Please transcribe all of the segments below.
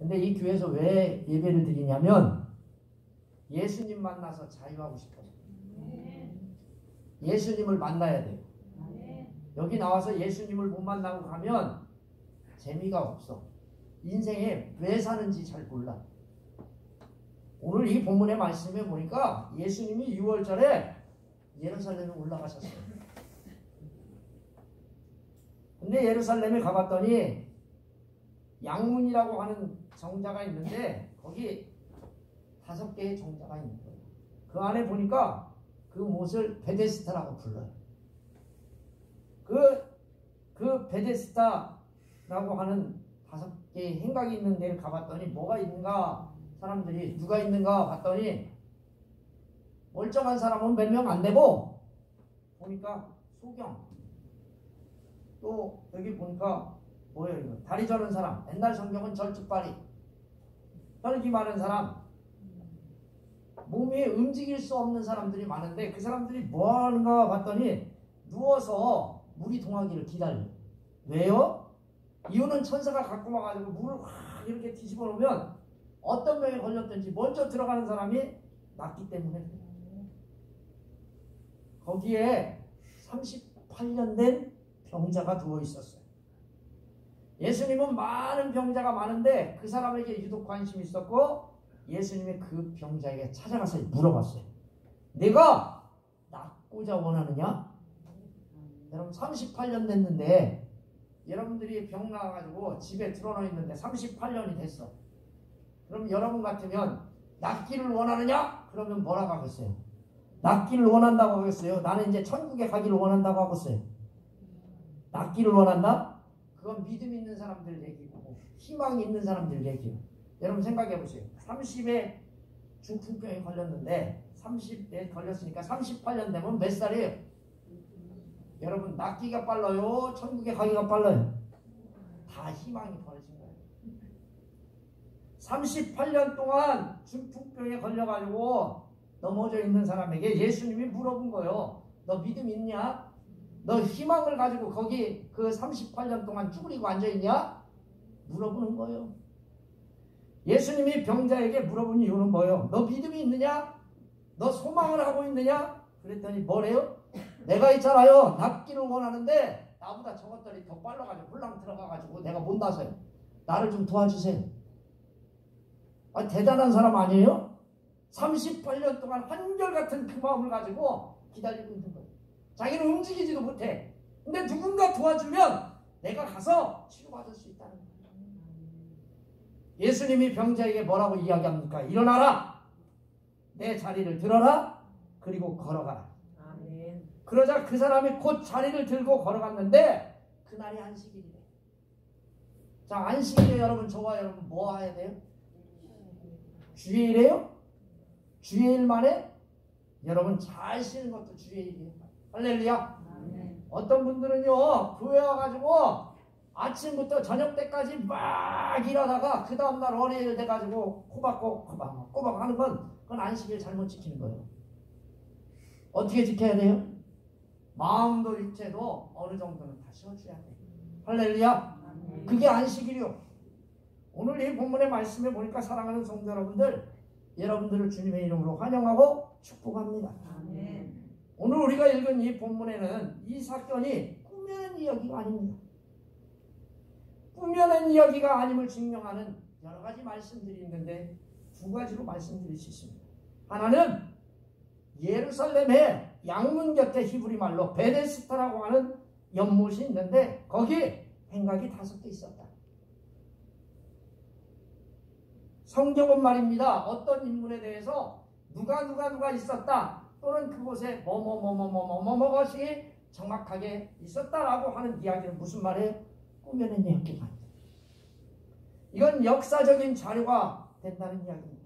근데 이 교회에서 왜 예배를 드리냐면 예수님 만나서 자유하고 싶어요. 예수님을 만나야 돼요. 여기 나와서 예수님을 못 만나고 가면 재미가 없어. 인생에 왜 사는지 잘 몰라. 오늘 이 본문의 말씀에 보니까 예수님이 6월절에 예루살렘에 올라가셨어요. 근데 예루살렘에 가봤더니 양문이라고 하는 정자가 있는데 거기 5개의 정자가 있는 거예요. 그 안에 보니까 그 못을 베데스다라고 불러요. 그 베데스다라고 하는 5개의 행각이 있는 데를 가봤더니 뭐가 있는가, 사람들이 누가 있는가 봤더니 멀쩡한 사람은 몇 명 안 되고 보니까 소경, 또 여기 보니까 뭐예요 이거, 다리 저는 사람, 옛날 성경은 절뚝발이, 혈기 많은 사람, 몸이 움직일 수 없는 사람들이 많은데 그 사람들이 뭐 하는가 봤더니 누워서 물이 동하기를 기다려요. 왜요? 이유는 천사가 갖고 와가지고 물을 확 이렇게 뒤집어 놓으면 어떤 병에 걸렸든지 먼저 들어가는 사람이 낫기 때문에. 거기에 38년 된 병자가 누워 있었어요. 예수님은 많은 병자가 많은데 그 사람에게 유독 관심이 있었고 예수님이 그 병자에게 찾아가서 물어봤어요. 내가 낫고자 원하느냐? 여러분 38년 됐는데 여러분들이 병 나와가지고 집에 들어놓여 있는데 38년이 됐어. 그럼 여러분 같으면 낫기를 원하느냐? 그러면 뭐라고 하겠어요? 낫기를 원한다고 하겠어요? 나는 이제 천국에 가기를 원한다고 하겠어요? 낫기를 원한다? 그건 믿음 있는 사람들 얘기고 희망이 있는 사람들 얘기예요. 여러분 생각해 보세요. 30에 중풍병에 걸렸는데 30에 걸렸으니까 38년 되면 몇 살이에요? 여러분 낫기가 빨라요? 천국에 가기가 빨라요? 다 희망이 벌어진 거예요. 38년 동안 중풍병에 걸려가지고 넘어져 있는 사람에게 예수님이 물어본 거예요. 너 믿음 있냐? 너 희망을 가지고 거기 그 38년 동안 쭈그리고 앉아있냐? 물어보는 거예요. 예수님이 병자에게 물어본 이유는 뭐예요? 너 믿음이 있느냐? 너 소망을 하고 있느냐? 그랬더니 뭐래요? 내가 있잖아요. 낫기를 원하는데 나보다 저것들이 더 빨라가지고 홀랑 들어가가지고 내가 못 나서요. 나를 좀 도와주세요. 아, 대단한 사람 아니에요? 38년 동안 한결같은 그 마음을 가지고 기다리고 있는 거예요. 자기는 움직이지도 못해. 근데 누군가 도와주면 내가 가서 치료받을 수 있다는 거예요. 예수님이 병자에게 뭐라고 이야기합니까? 일어나라. 내 자리를 들어라. 그리고 걸어가라. 아멘. 그러자 그 사람이 곧 자리를 들고 걸어갔는데 그날이 안식일이래. 자, 안식일에 여러분, 저와 여러분 뭐 해야 돼요? 주일이에요? 주일 만에 여러분 잘 쉬는 것도 주일이에요. 할렐루야. 아멘. 어떤 분들은요 교회 와가지고 아침부터 저녁 때까지 막 일하다가 그 다음날 월요일 돼가지고 꼬박 하는 건 그건 안식일 잘못 지키는 거예요. 어떻게 지켜야 돼요? 마음도 육체도 어느 정도는 다 쉬어줘야 돼요. 할렐루야. 그게 안식일이요. 오늘 이 본문의 말씀에 보니까 사랑하는 성도 여러분들, 여러분들을 주님의 이름으로 환영하고 축복합니다. 아멘. 오늘 우리가 읽은 이 본문에는 이 사건이 꾸며낸 이야기가 아닙니다. 꾸며낸 이야기가 아님을 증명하는 여러 가지 말씀들이 있는데 두 가지로 말씀드릴 수 있습니다. 하나는 예루살렘의 양문 곁에 히브리 말로 베데스다라고 하는 연못이 있는데 거기에 행각이 5개 있었다. 성경은 말입니다. 어떤 인물에 대해서 누가 있었다 또는 그곳에 뭐것이 정확하게 있었다라고 하는 이야기는 무슨 말이에요? 꾸며낸 이야기가 아니다. 이건 역사적인 자료가 된다는 이야기입니다.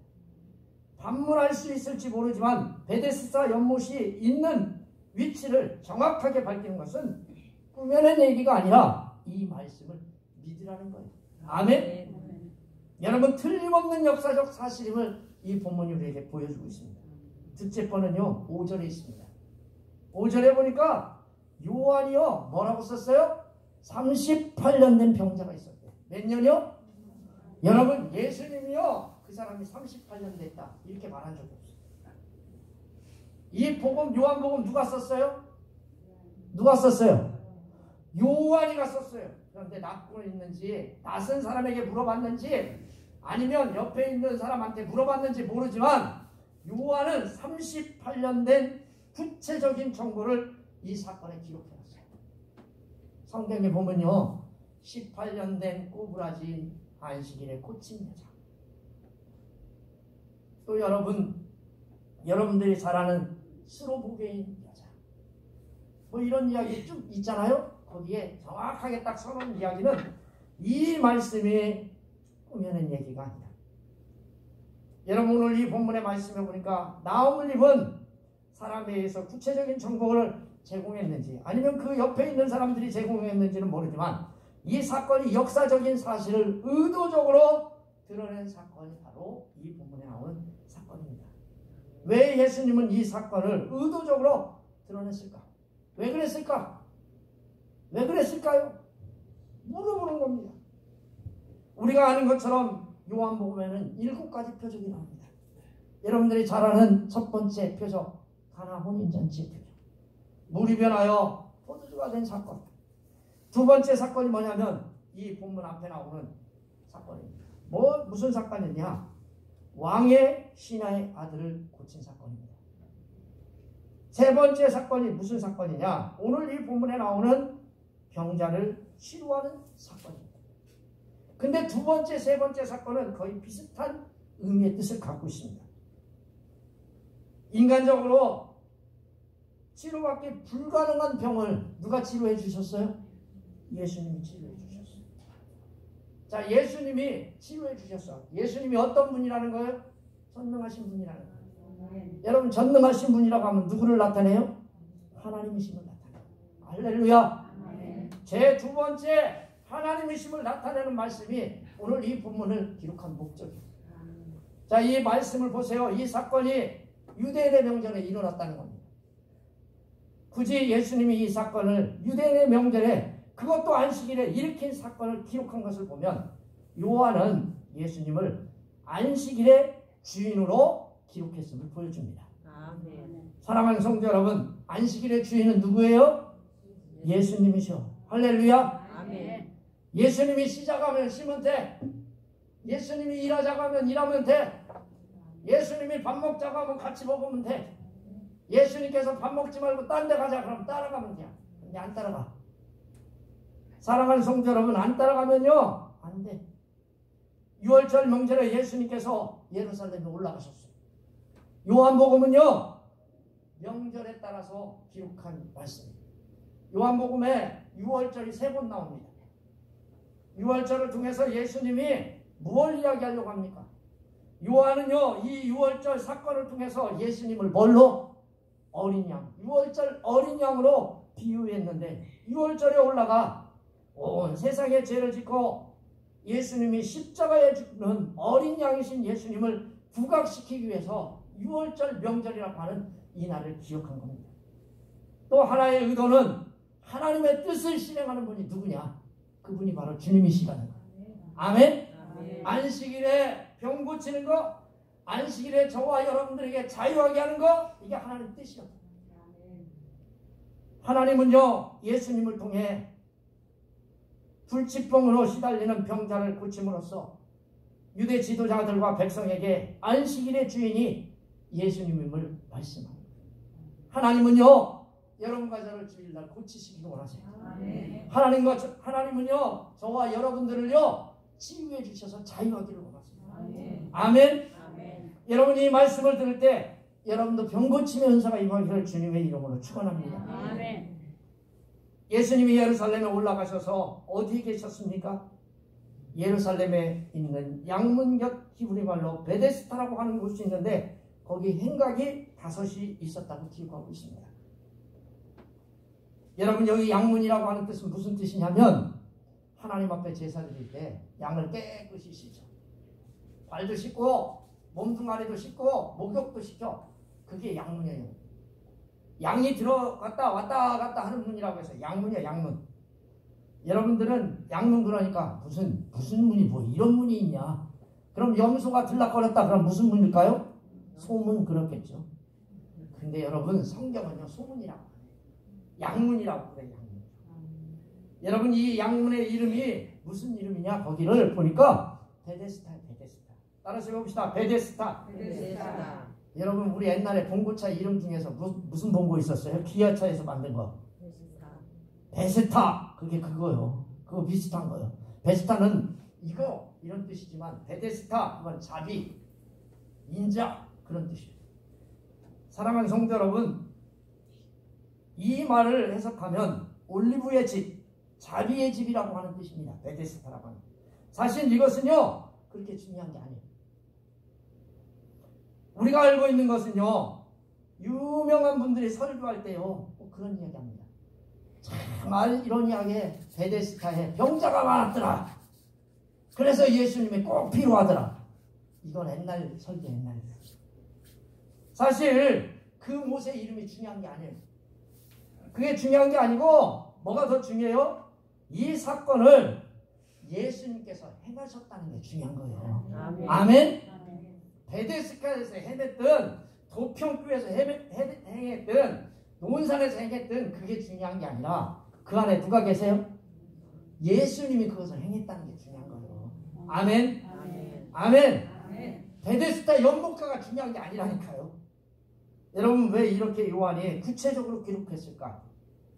반문할 수 있을지 모르지만 베데스다 연못이 있는 위치를 정확하게 밝히는 것은 꾸며낸 얘기가 아니라 이 말씀을 믿으라는 거예요. 아멘. 여러분 틀림없는 역사적 사실임을 이 본문이 우리에게 보여주고 있습니다. 둘째 번은요 5절에 있습니다. 5절에 보니까 요한이요 뭐라고 썼어요? 38년 된 병자가 있었대요. 몇 년이요? 여러분 예수님이요 그 사람이 38년 됐다 이렇게 말한 적이 없어요. 이 복음 요한복음 누가 썼어요? 누가 썼어요? 요한이가 썼어요. 그런데 낯고 있는지 낯선 사람에게 물어봤는지 아니면 옆에 있는 사람한테 물어봤는지 모르지만 요한은 38년 된 구체적인 정보를 이 사건에 기록해놨어요. 성경에 보면요 18년 된 꼬부라진 안식일에 꽂힌 여자. 또 여러분들이 잘 아는 스로보게인 여자. 뭐 이런 이야기 좀 있잖아요. 거기에 정확하게 딱 써놓은 이야기는 이 말씀이 꾸며낸 얘기가 아니다. 여러분 오늘 이 본문의 말씀에 보니까 나홀림은 사람에 의해서 구체적인 정보를 제공했는지 아니면 그 옆에 있는 사람들이 제공했는지는 모르지만 이 사건이 역사적인 사실을 의도적으로 드러낸 사건이 바로 이 본문에 나오는 사건입니다. 왜 예수님은 이 사건을 의도적으로 드러냈을까? 왜 그랬을까? 왜 그랬을까요? 물어보는 겁니다. 우리가 아는 것처럼 요한복음에는 7가지 표적이 나옵니다. 여러분들이 잘 아는 첫 번째 표적 가나 혼인잔치의 표적. 물이 변하여 포도주가 된 사건. 두 번째 사건이 뭐냐면 이 본문 앞에 나오는 사건입니다. 무슨 사건이냐? 왕의 신하의 아들을 고친 사건입니다. 세 번째 사건이 무슨 사건이냐? 오늘 이 본문에 나오는 병자를 치료하는 사건입니다. 근데 두 번째, 세 번째 사건은 거의 비슷한 의미의 뜻을 갖고 있습니다. 인간적으로 치료받기 불가능한 병을 누가 치료해 주셨어요? 예수님이 치료해 주셨어요. 자, 예수님이 치료해 주셨어. 예수님이 어떤 분이라는 거예요? 전능하신 분이라는 거예요. 여러분 전능하신 분이라고 하면 누구를 나타내요? 하나님이심을 나타내요. 할렐루야. 제 두 번째 하나님이심을 나타내는 말씀이 오늘 이 본문을 기록한 목적이에요. 자, 이 말씀을 보세요. 이 사건이 유대인의 명절에 일어났다는 겁니다. 굳이 예수님이 이 사건을 유대인의 명절에 그것도 안식일에 일으킨 사건을 기록한 것을 보면 요한은 예수님을 안식일의 주인으로 기록했음을 보여줍니다. 아멘. 사랑하는 성도 여러분, 안식일의 주인은 누구예요? 예수님이셔. 할렐루야. 아멘. 예수님이 시작하면 쉬면 돼. 예수님이 일하자고 하면 일하면 돼. 예수님이 밥 먹자고 하면 같이 먹으면 돼. 예수님께서 밥 먹지 말고 딴 데 가자 그러면 따라가면 돼. 근데 안 따라가. 사랑하는 성도 여러분, 안 따라가면요 안 돼. 6월절 명절에 예수님께서 예루살렘에 올라가셨어요. 요한복음은요 명절에 따라서 기록한 말씀입니다. 요한복음에 6월절이 3번 나옵니다. 6월절을 통해서 예수님이 무엇을 이야기하려고 합니까? 요한은요 이 6월절 사건을 통해서 예수님을 뭘로? 어린 양, 6월절 어린 양으로 비유했는데 6월절에 올라가 온 세상의 죄를 짓고 예수님이 십자가에 죽는 어린 양이신 예수님을 부각시키기 위해서 6월절 명절이라고 하는 이 날을 기억한 겁니다. 또 하나의 의도는 하나님의 뜻을 실행하는 분이 누구냐? 그분이 바로 주님이시라는 거예요. 아멘? 아멘. 안식일에 병 고치는 거, 안식일에 저와 여러분들에게 자유하게 하는 거, 이게 하나님의 뜻이요. 하나님은요 예수님을 통해 불치병으로 시달리는 병자를 고침으로써 유대 지도자들과 백성에게 안식일의 주인이 예수님임을 말씀합니다. 하나님은요 여러분과 저를 주일날 고치시기를 원하세요. 하나님은요 저와 여러분들을요 치유해 주셔서 자유하기를 원하십니다. 아멘. 아멘. 여러분이 이 말씀을 들을 때 여러분도 병 고침의 은사가 임하기를 주님의 이름으로 축원합니다. 아멘. 예수님이 예루살렘에 올라가셔서 어디에 계셨습니까? 예루살렘에 있는 양문 곁 히브리 말로 베데스다라고 하는 곳이 있는데 거기 행각이 5이 있었다고 기록하고 있습니다. 여러분 여기 양문이라고 하는 뜻은 무슨 뜻이냐면 하나님 앞에 제사 드릴 때 양을 깨끗이 씻어. 발도 씻고 몸뚱아리도 씻고 목욕도 시켜. 그게 양문이에요. 양이 들어갔다 왔다 갔다 하는 문이라고 해서 양문이야 양문. 여러분들은 양문 그러니까 무슨 문이 뭐 이런 문이 있냐. 그럼 염소가 들락거렸다. 그럼 무슨 문일까요? 소문 그렇겠죠. 근데 여러분 성경은요 소문이라고 해요. 양문이라고 그래요. 양문. 여러분 이 양문의 이름이 무슨 이름이냐. 거기를 보니까 베데스다. 따라서 해봅시다. 베데스다. 여러분 우리 옛날에 봉고차 이름 중에서 무슨 봉고 있었어요? 기아차에서 만든 거. 베스타. 그게 그거요. 그거 비슷한 거요. 베스타는 이런 뜻이지만 베데스타 그건 자비, 인자 그런 뜻이에요. 사랑하는 성도 여러분, 이 말을 해석하면 올리브의 집, 자비의 집이라고 하는 뜻입니다. 베데스타라고 하는. 사실 이것은요 그렇게 중요한 게 아니에요. 우리가 알고 있는 것은요 유명한 분들이 설교할 때요 꼭 그런 이야기합니다. 정말 이러니하게 베데스타에 병자가 많았더라. 그래서 예수님이 꼭 필요하더라. 이건 옛날 설교 옛날. 사실 그 못의 이름이 중요한 게 아니에요. 그게 중요한 게 아니고 뭐가 더 중요해요? 이 사건을 예수님께서 행하셨다는 게 중요한 거예요. 아멘. 아멘? 베데스다에서 행했든 도평교에서 행했든 논산에서 행했든 그게 중요한 게 아니라 그 안에 누가 계세요? 예수님이 그것을 행했다는 게 중요한 거예요. 아멘? 아멘. 아멘. 아멘. 베데스다 연못가가 중요한 게 아니라니까요. 여러분 왜 이렇게 요한이 구체적으로 기록했을까?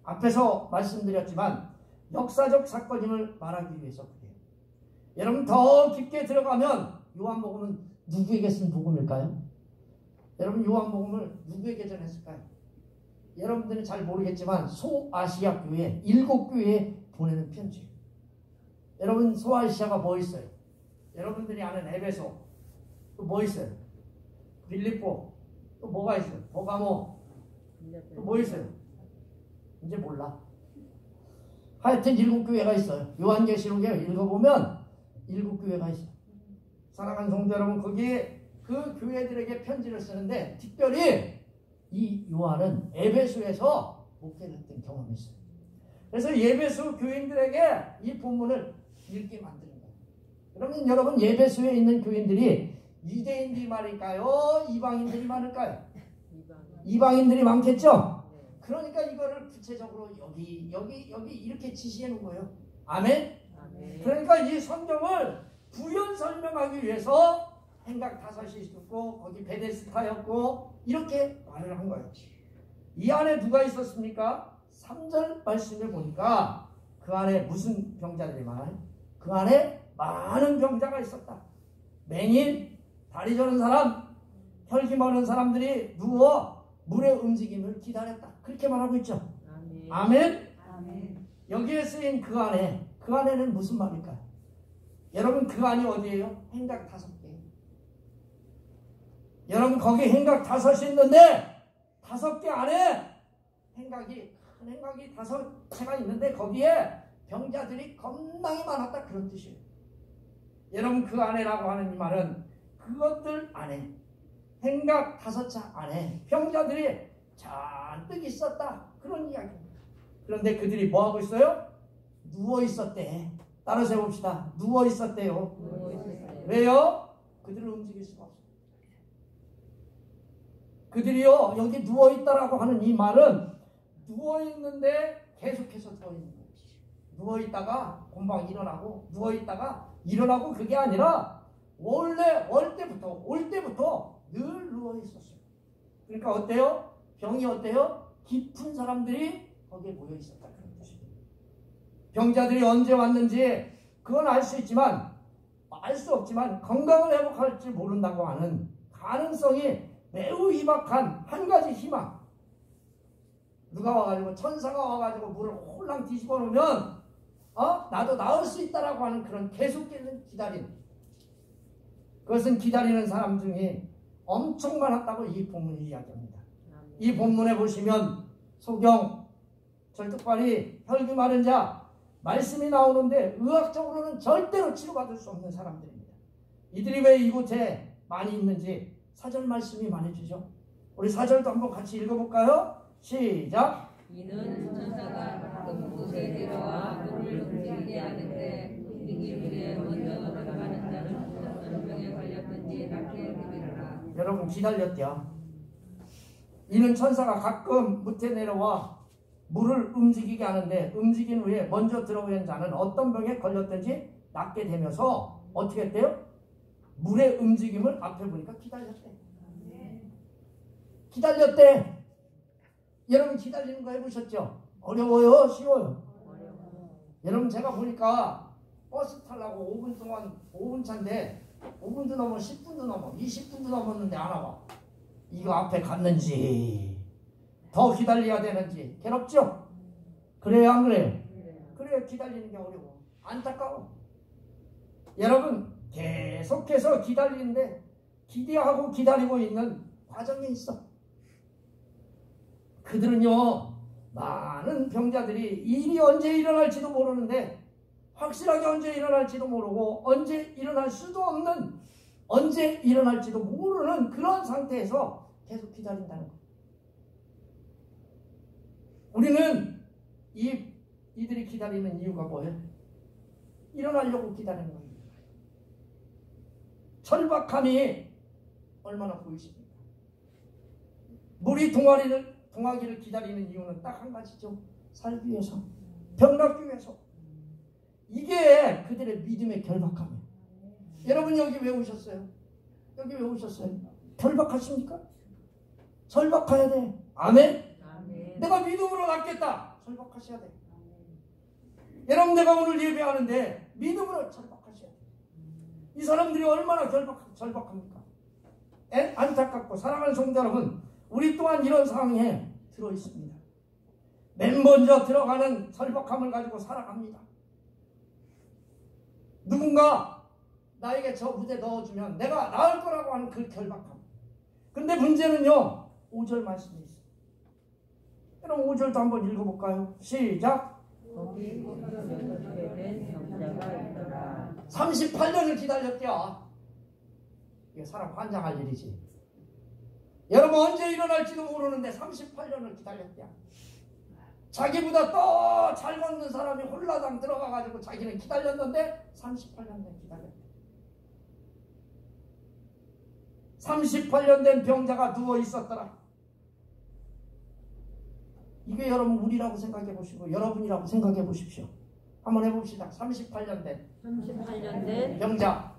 앞에서 말씀드렸지만 역사적 사건임을 말하기 위해서 그래요. 여러분 더 깊게 들어가면 요한복음은 누구에게 쓴 복음일까요? 여러분 요한복음을 누구에게 전했을까요? 여러분들은 잘 모르겠지만 소아시아 교회 7교회에 보내는 편지. 여러분 소아시아가 뭐 있어요? 여러분들이 아는 에베소 또 뭐 있어요? 빌립보 또 뭐가 있어요? 버가모 또 뭐 있어요? 이제 몰라. 하여튼 7교회가 있어요. 요한계시록에 읽어보면 7교회가 있어요. 사랑하는 성도 여러분 거기에 그 교회들에게 편지를 쓰는데 특별히 이 요한은 에베소에서 목회를 했던 경험이 있어요. 그래서 에베소 교인들에게 이 본문을 읽게 만드는 거예요. 그러면 여러분 에베소에 있는 교인들이 유대인들이 많을까요? 이방인들이 많을까요? 이방인들이 많겠죠? 그러니까 이거를 구체적으로 여기 이렇게 지시해 놓은 거예요. 아멘? 그러니까 이 성경을 부연 설명하기 위해서 행각 5이 있었고 거기 베데스다였고 이렇게 말을 한 거예요. 이 안에 누가 있었습니까? 3절 말씀을 보니까 그 안에 무슨 병자들이 많아요? 그 안에 많은 병자가 있었다. 맹인, 다리 저는 사람, 혈기 많은 사람들이 누워 물의 움직임을 기다렸다. 그렇게 말하고 있죠. 아멘. 아멘? 아멘. 여기에 쓰인 그 안에는 무슨 말일까요? 여러분 그 안이 어디예요? 행각 5개. 여러분 거기 행각 5이 있는데 5개 안에 큰 행각이 5채가 있는데 거기에 병자들이 겁나게 많았다. 그런 뜻이에요. 여러분 그 안에라고 하는 이 말은 그것들 안에 행각 5차 안에 병자들이 잔뜩 있었다. 그런 이야기입니다. 그런데 그들이 뭐하고 있어요? 누워 있었대. 따라서 해봅시다. 누워 있었대요. 왜요? 그들을 움직일 수가 없어요. 그들이요 여기 누워 있다라고 하는 이 말은 누워 있는데 계속해서 누워 있는 거예요. 누워 있다가 금방 일어나고 누워 있다가 일어나고 그게 아니라 원래 올 때부터 늘 누워 있었어요. 그러니까 어때요? 병이 어때요? 깊은 사람들이 거기에 모여 있었다. 그런 뜻입니다. 병자들이 언제 왔는지 그건 알 수 있지만 알 수 없지만 건강을 회복할지 모른다고 하는 가능성이 매우 희박한 한 가지 희망. 누가 와가지고 천사가 와가지고 물을 홀랑 뒤집어 놓으면 나도 나을 수 있다라고 하는 그런 계속되는 기다림. 그것은 기다리는 사람 중에 엄청 많았다고 이 본문이 이야기합니다. 이 본문에 보시면 소경, 절뚝발이, 혈기 마른 자 말씀이 나오는데 의학적으로는 절대로 치료받을 수 없는 사람들입니다. 이들이 왜 이곳에 많이 있는지 4절 말씀이 말해주죠. 우리 4절도 한번 같이 읽어볼까요? 시작. 이는 천사가 가끔 곳에 내려와 물을 움직이게 하는데 이 물에 먼저 돌아가는 자는 어떤 병에 걸렸든지 낫게 되리라. 여러분 기다렸대요. 이는 천사가 가끔 무태 내려와 물을 움직이게 하는데 움직인 후에 먼저 들어오는 자는 어떤 병에 걸렸든지 낫게 되면서 어떻게 했대요? 물의 움직임을 앞에 보니까 기다렸대. 기다렸대. 여러분 기다리는 거 해보셨죠? 어려워요? 쉬워요? 여러분 제가 보니까 버스 타려고 5분 동안 5분 차인데 5분도 넘어 10분도 넘어 20분도 넘었는데 안 와봐. 이거 앞에 갔는지 더 기다려야 되는지 괴롭죠? 그래요 안 그래요? 그래요. 기다리는 게 어려워. 안타까워. 여러분 계속해서 기다리는데 기대하고 기다리고 있는 과정이 있어. 그들은요 많은 병자들이 일이 언제 일어날지도 모르는데 확실하게 언제 일어날지도 모르고 언제 일어날 수도 없는 언제 일어날지도 모르는 그런 상태에서 계속 기다린다는 거예요. 우리는 이들이 기다리는 이유가 뭐예요? 일어나려고 기다리는 거예요. 절박함이 얼마나 보이십니까? 물이 동하기를 기다리는 이유는 딱 한 가지죠. 살기 위해서, 병 낫기 위해서. 이게 그들의 믿음의 결박함이에요. 여러분 여기 왜 오셨어요? 여기 왜 오셨어요? 결박하십니까? 절박해야 돼. 아멘? 아멘. 내가 믿음으로 낫겠다. 절박하셔야 돼. 여러분 내가 오늘 예배하는데 믿음으로 절박하셔야 돼. 이 사람들이 얼마나 절박합니까? 안타깝고 사랑하는 성도 여러분, 우리 또한 이런 상황에 들어있습니다. 맨 먼저 들어가는 절박함을 가지고 살아갑니다. 누군가 나에게 저 부대 넣어주면 내가 나을 거라고 하는 그 결박함. 근데 문제는요 5절 말씀이 있어요. 여러분 5절도 한번 읽어볼까요? 시작. 38년을 기다렸대요. 이게 사람 환장할 일이지. 여러분 언제 일어날지도 모르는데 38년을 기다렸대요. 자기보다 더 잘 먹는 사람이 홀라당 들어가가지고 자기는 기다렸는데 38년 된 기다렸대. 38년 된 병자가 누워 있었더라. 이게 여러분 우리라고 생각해 보시고 여러분이라고 생각해 보십시오. 한번 해봅시다. 38년 된 병자.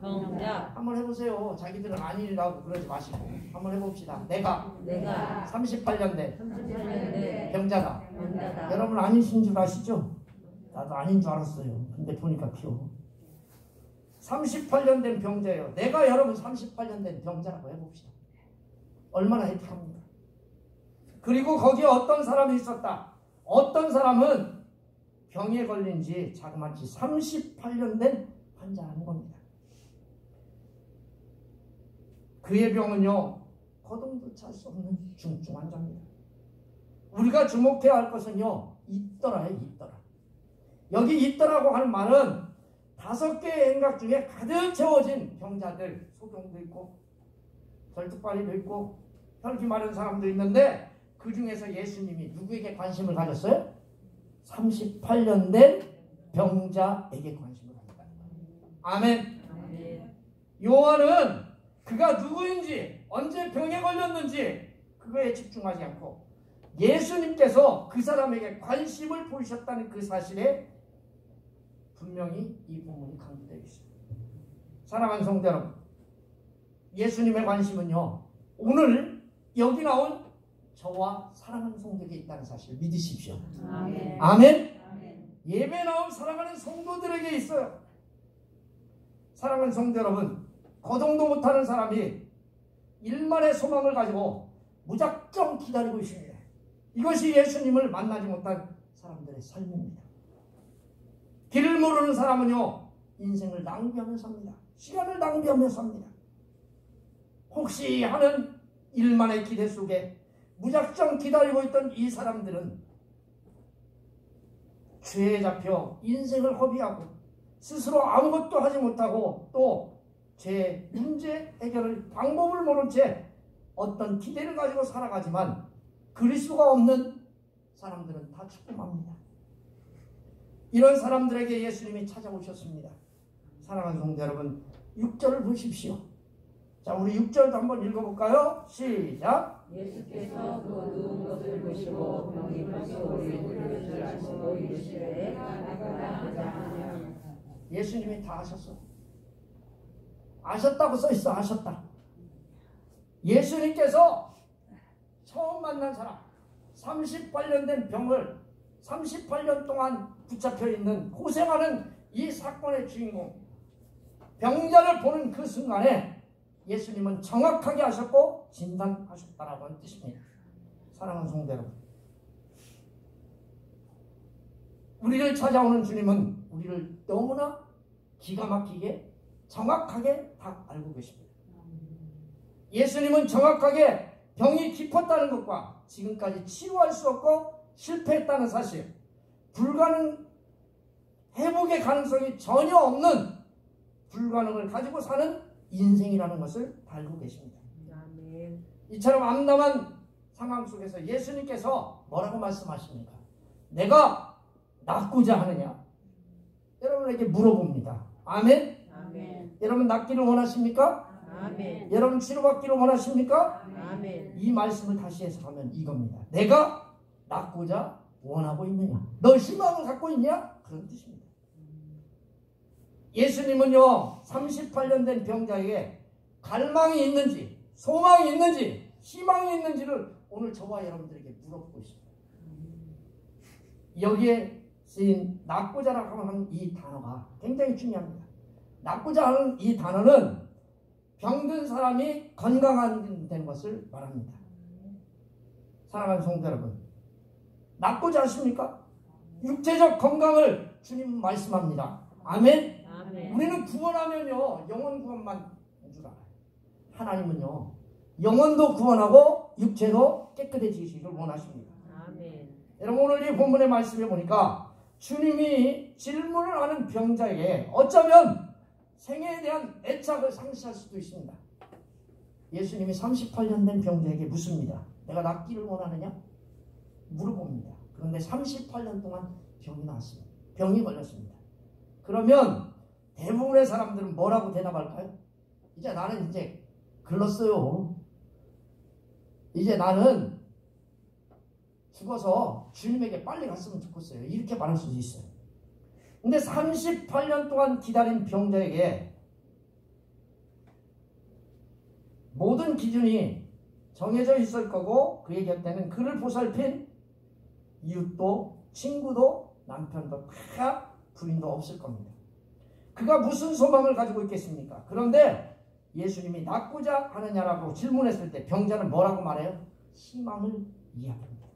한번 해보세요. 자기들은 아니라고 그러지 마시고 한번 해봅시다. 내가 38년 된 병자다. 여러분 아니신 줄 아시죠? 나도 아닌 줄 알았어요. 근데 보니까 귀여워. 38년 된 병자예요. 내가 여러분 38년 된 병자라고 해봅시다. 얼마나 해픽합니까? 그리고 거기에 어떤 사람이 있었다. 어떤 사람은 병에 걸린 지 자그마치 38년 된 환자라는 겁니다. 그의 병은요 거동도 찰 수 없는 중증 환자입니다. 우리가 주목해야 할 것은요 있더라요. 있더라. 여기 있더라고 하는 말은 5개의 행각 중에 가득 채워진 병자들, 소경도 있고 절뚝발이도 있고 혈기 마른 사람도 있는데 그 중에서 예수님이 누구에게 관심을 가졌어요? 38년 된 병자에게 관심을 가졌다. 아멘. 요한은 그가 누구인지 언제 병에 걸렸는지 그거에 집중하지 않고 예수님께서 그 사람에게 관심을 보이셨다는 그 사실에 분명히 이 부분이 강조되어 있습니다. 사랑하는 성도 여러분, 예수님의 관심은요 오늘 여기 나온 저와 사랑하는 성도에게 있다는 사실 믿으십시오. 아멘. 아멘. 예배 나온 사랑하는 성도들에게 있어요. 사랑하는 성도 여러분, 거동도 못하는 사람이 일만의 소망을 가지고 무작정 기다리고 있습니다. 이것이 예수님을 만나지 못한 사람들의 삶입니다. 길을 모르는 사람은요 인생을 낭비하며 삽니다. 시간을 낭비하며 삽니다. 혹시 하는 일만의 기대 속에 무작정 기다리고 있던 이 사람들은 죄에 잡혀 인생을 허비하고 스스로 아무것도 하지 못하고 또 죄 문제 해결을 방법을 모른 채 어떤 기대를 가지고 살아가지만 그리스도가 없는 사람들은 다 죽고 맙니다. 이런 사람들에게 예수님이 찾아오셨습니다. 사랑하는 성도 여러분, 6절을 보십시오. 자, 우리 6절도 한번 읽어볼까요? 시작. 예수께서 그 누운 것을 보시고 병이 벌써 오리는 줄 아시고 이르시되 예수님이 다 아셨어. 아셨다고 써있어. 아셨다. 예수님께서 처음 만난 사람, 38년 된 병을 38년 동안 붙잡혀 있는 고생하는 이 사건의 주인공, 병자를 보는 그 순간에 예수님은 정확하게 하셨고 진단하셨다라고 하는 뜻입니다. 사랑하는 성도 여러분, 우리를 찾아오는 주님은 우리를 너무나 기가 막히게 정확하게 다 알고 계십니다. 예수님은 정확하게 병이 깊었다는 것과 지금까지 치유할 수 없고 실패했다는 사실, 불가능, 회복의 가능성이 전혀 없는 불가능을 가지고 사는 인생이라는 것을 알고 계십니다. 아멘. 이처럼 암담한 상황 속에서 예수님께서 뭐라고 말씀하십니까? 내가 낫고자 하느냐? 여러분에게 물어봅니다. 아멘? 아멘. 여러분 낫기를 원하십니까? 아멘. 여러분 치료받기를 원하십니까? 아멘. 이 말씀을 다시 해석하면 이겁니다. 내가 낫고자 원하고 있느냐? 너 희망을 갖고 있냐? 그런 뜻입니다. 예수님은요, 38년 된 병자에게 갈망이 있는지, 소망이 있는지, 희망이 있는지를 오늘 저와 여러분들에게 물어보고 있습니다. 여기에 쓰인 낫고자라고 하는 이 단어가 굉장히 중요합니다. 낫고자 하는 이 단어는 병든 사람이 건강한 것을 말합니다. 사랑하는 성도 여러분, 낫고자 하십니까? 육체적 건강을 주님 말씀합니다. 아멘? 아멘. 우리는 구원하면요, 영혼 구원만 줄 알아요. 하나님은요, 영혼도 구원하고 육체도 깨끗해지시기를 원하십니다. 아멘. 여러분, 오늘 이 본문의 말씀에 보니까 주님이 질문을 하는 병자에게 어쩌면 생애에 대한 애착을 상실할 수도 있습니다. 예수님이 38년 된 병자에게 묻습니다. 내가 낫기를 원하느냐? 물어봅니다. 그런데 38년 동안 병이 나왔습니다. 병이 걸렸습니다. 그러면 대부분의 사람들은 뭐라고 대답할까요? 이제 나는 이제 글렀어요. 이제 나는 죽어서 주님에게 빨리 갔으면 좋겠어요. 이렇게 말할 수도 있어요. 근데 38년 동안 기다린 병자에게 모든 기준이 정해져 있을 거고, 그의 곁에는 그를 보살핀 이웃도 친구도 남편도 다 부인도 없을 겁니다. 그가 무슨 소망을 가지고 있겠습니까? 그런데 예수님이 낫고자 하느냐라고 질문했을 때 병자는 뭐라고 말해요? 희망을 이야기합니다.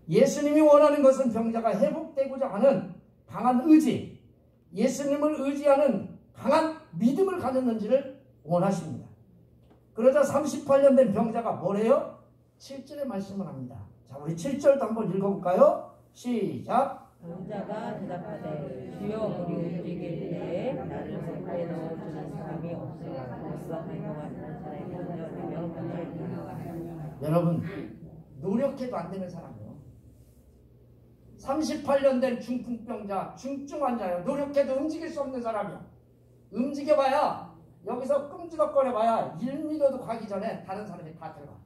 예수님이 원하는 것은 병자가 회복되고자 하는 강한 의지, 예수님을 의지하는 강한 믿음을 가졌는지를 원하십니다. 그러자 38년 된 병자가 뭐래요? 7절에 말씀을 합니다. 자, 우리 7절도 한번 읽어볼까요? 시작. 병자가 대답하되 주여 우리 움직일 때에 나를 생각에 넣어주는 사람이 없어 행동하는 사람이 되며 병자이다. 여러분, 노력해도 안 되는 사람이요. 38년 된 중풍병자, 중증 환자요. 노력해도 움직일 수 없는 사람이요. 움직여봐야, 여기서 끔지덕거려봐야 1m도 가기 전에 다른 사람이 다 들어가.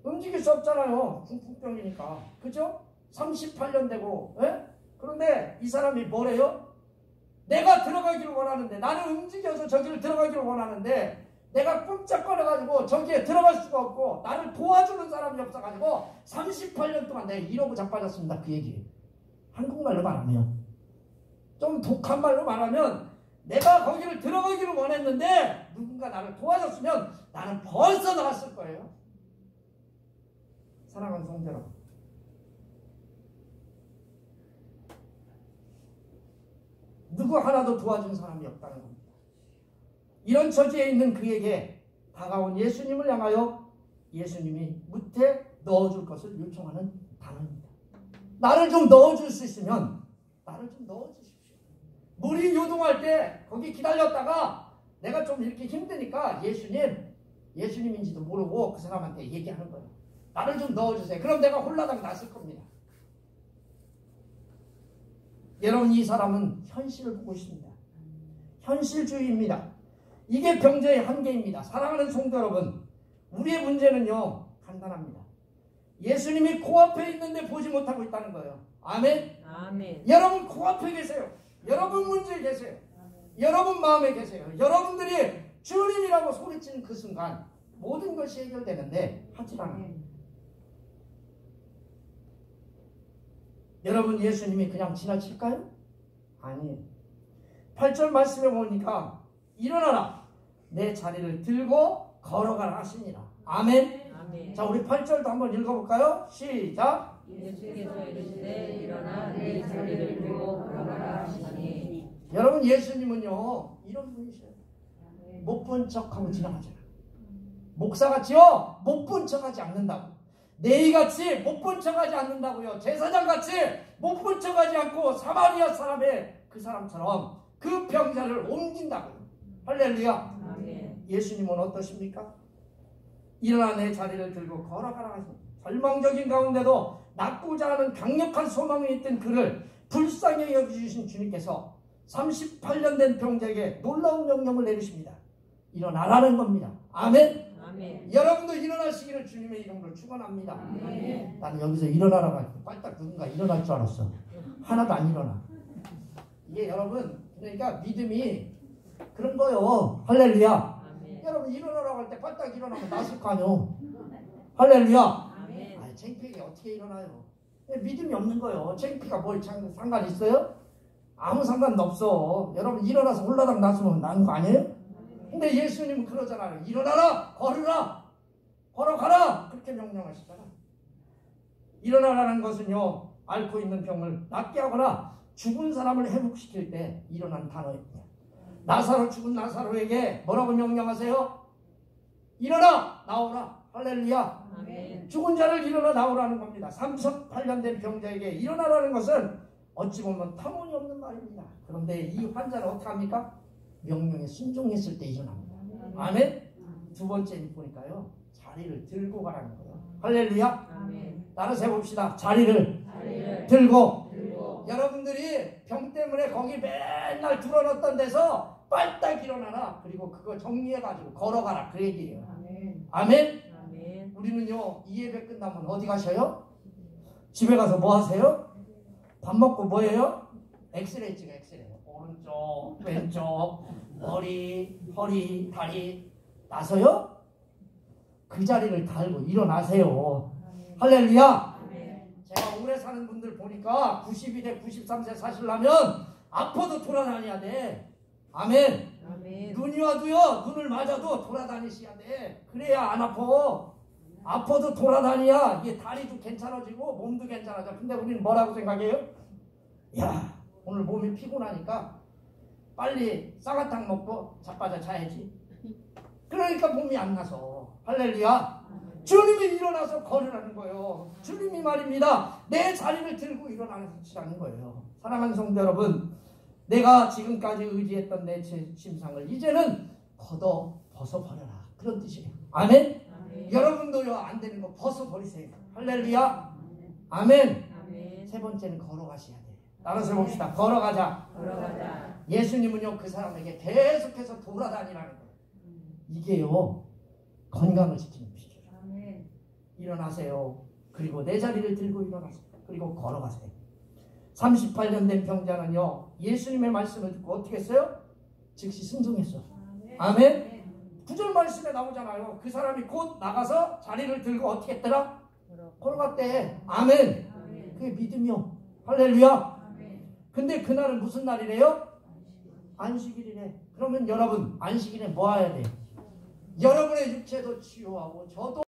움직일 수 없잖아요. 중풍병이니까. 그죠? 38년 되고. 에? 그런데 이 사람이 뭐래요? 내가 들어가기를 원하는데, 나는 움직여서 저기를 들어가기를 원하는데 내가 꼼짝거려가지고 저기에 들어갈 수가 없고 나를 도와주는 사람이 없어가지고 38년 동안 내가 이러고 자빠졌습니다. 그 얘기. 한국말로 말하면, 좀 독한 말로 말하면, 내가 거기를 들어가기를 원했는데 누군가 나를 도와줬으면 나는 벌써 나갔을 거예요. 사랑하는 성도 여러분, 누구 하나도 도와준 사람이 없다는 겁니다. 이런 처지에 있는 그에게 다가온 예수님을 향하여 예수님이 무태 넣어줄 것을 요청하는 단어입니다. 나를 좀 넣어줄 수 있으면 나를 좀 넣어주십시오. 물이 요동할 때 거기 기다렸다가 내가 좀 이렇게 힘드니까 예수님인지도 모르고 그 사람한테 얘기하는 거예요. 나를 좀 넣어주세요. 그럼 내가 홀라당 났을 겁니다. 여러분, 이 사람은 현실을 보고 있습니다. 현실주의입니다. 이게 병자의 한계입니다. 사랑하는 성도 여러분, 우리의 문제는요 간단합니다. 예수님이 코앞에 있는데 보지 못하고 있다는 거예요. 아멘. 아멘. 여러분 코앞에 계세요. 여러분 문제에 계세요. 여러분 마음에 계세요. 여러분들이 주님이라고 소리치는 그 순간 모든 것이 해결되는데 하지 않아요. 여러분, 예수님이 그냥 지나칠까요? 아니에요. 8절 말씀에 보니까 일어나라, 내 자리를 들고 걸어가라 하시니라. 아멘. 아멘. 자, 우리 8절도 한번 읽어볼까요? 시작. 예수께서 이르시되 일어나 내 자리를 들고 걸어가라 하시니. 여러분, 예수님은요 이런 분이세요. 못 본 척하고 지나가잖아. 목사같이요 못 본 척하지 않는다고. 네이같이 못 본 척하지 않는다고요. 제사장같이 못 본 척하지 않고 사마리아 사람의 그 사람처럼 그 병자를 옮긴다고요. 할렐루야. 아멘. 예수님은 어떠십니까? 일어나 내 자리를 들고 걸어가라 하십니다. 절망적인 가운데도 낫고자 하는 강력한 소망이 있던 그를 불쌍히 여겨주신 주님께서 38년 된 병자에게 놀라운 명령을 내리십니다. 일어나라는 겁니다. 아멘. 아멘. 여러분도 일어나시기를 주님의 이름으로 축원합니다. 아멘. 나는 여기서 일어나라고 할 때 빨딱 누군가 일어날 줄 알았어. 하나도 안 일어나. 이게 여러분, 그러니까 믿음이 그런 거요. 할렐루야. 아멘. 여러분, 일어나라고 할 때 빨딱 일어나면 나설 거 아니요. 할렐루야. 아멘. 아, 창피하게 어떻게 일어나요? 믿음이 없는 거예요. 창피가 뭘 상관 있어요? 아무 상관도 없어. 여러분, 일어나서 홀라당 나서면 나는 거 아니에요? 근데 예수님은 그러잖아요. 일어나라, 걸으라, 걸어가라, 그렇게 명령하시잖아. 일어나라는 것은요, 앓고 있는 병을 낫게 하거나 죽은 사람을 회복시킬 때 일어난 단어입니다. 나사로, 죽은 나사로에게 뭐라고 명령하세요? 일어나, 나오라. 할렐루야. 아멘. 죽은 자를 일어나 나오라는 겁니다. 38년 된 병자에게 일어나라는 것은 어찌 보면 터무니없는 말입니다. 그런데 이 환자는 어떻게 합니까? 명령에 순종했을 때 일어납니다. 아멘. 두 번째 보니까요, 자리를 들고 가라는 거예요. 할렐루야. 아멘. 따라서 해봅시다. 자리를 자리를 들고. 들고. 여러분들이 병 때문에 거기 맨날 들어놨던 데서 빨딱 일어나라. 그리고 그거 정리해가지고 걸어가라. 그 얘기예요. 아멘. 아멘. 아멘. 우리는요, 이 예배 끝나면 어디 가셔요? 집에 가서 뭐 하세요? 밥 먹고 뭐예요? 엑스레이 찍어. 엑스레이. 오른쪽, 왼쪽, 머리, 허리, 다리. 나서요? 그 자리를 달고 일어나세요. 할렐루야. 아멘. 제가 오래 사는 분들 보니까 92대 93세 사시려면 아파도 돌아다녀야 돼. 아멘. 아멘. 눈이 와도요, 눈을 맞아도 돌아다니셔야 돼. 그래야 안 아파. 아파도 돌아다녀야 이게 다리도 괜찮아지고 몸도 괜찮아져. 근데 우리는 뭐라고 생각해요? 야, 오늘 몸이 피곤하니까 빨리 쌍화탕 먹고 자빠져 자야지. 그러니까 몸이 안 나서. 할렐루야. 주님이 일어나서 걸으라는 거예요. 주님이 말입니다. 내 자리를 들고 일어나시라는 거예요. 사랑하는 성도 여러분, 내가 지금까지 의지했던 내 심상을 이제는 벗어버려라. 그런 뜻이에요. 아멘. 아멘. 여러분도요, 안 되는 거 벗어버리세요. 할렐루야. 아멘. 아멘. 세 번째는 걸어가셔야 돼요. 따라서 해봅시다. 걸어가자. 걸어가자. 예수님은요, 그 사람에게 계속해서 돌아다니라는 거예요. 이게요, 건강을 지키는 비결이에요. 아멘. 일어나세요. 그리고 내 자리를 들고 일어나세요. 그리고 걸어가세요. 38년 된 병자는요, 예수님의 말씀을 듣고 어떻게 했어요? 즉시 순종했어요. 아멘. 9절 말씀에 나오잖아요. 그 사람이 곧 나가서 자리를 들고 어떻게 했더라? 걸어갔대. 아멘. 아멘. 그게 믿음이요. 할렐루야. 아멘. 근데 그날은 무슨 날이래요? 안식일이래. 그러면 여러분, 안식일에 뭐 해야 돼? 여러분의 육체도 치유하고 저도